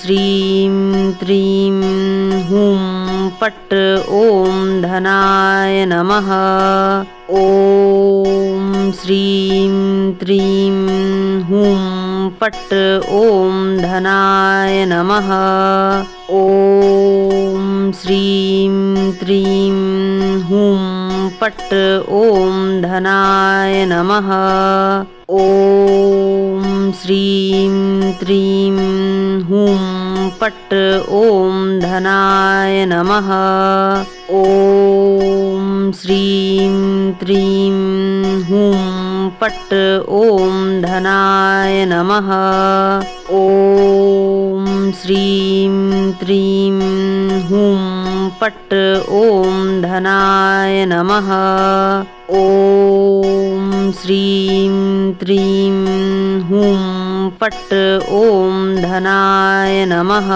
श्रीं त्रीं हूं पट् ॐ धनाय नमः। ॐ श्रीं त्रीं हूं पट् ॐ धनाय नमः। ॐ श्रीं त्रीं हूं पट् ॐ धनाय नमः। ॐ श्रीं त्रीं हूं पट् ॐ धनाय नमः। ॐ श्रीं त्रीं हूं पट् ॐ धनाय नमः। ॐ श्रीं त्रीं हूं पट् ॐ धनाय नमः। ॐ श्रीं त्रीं हूं पट् ॐ धनाय नमः।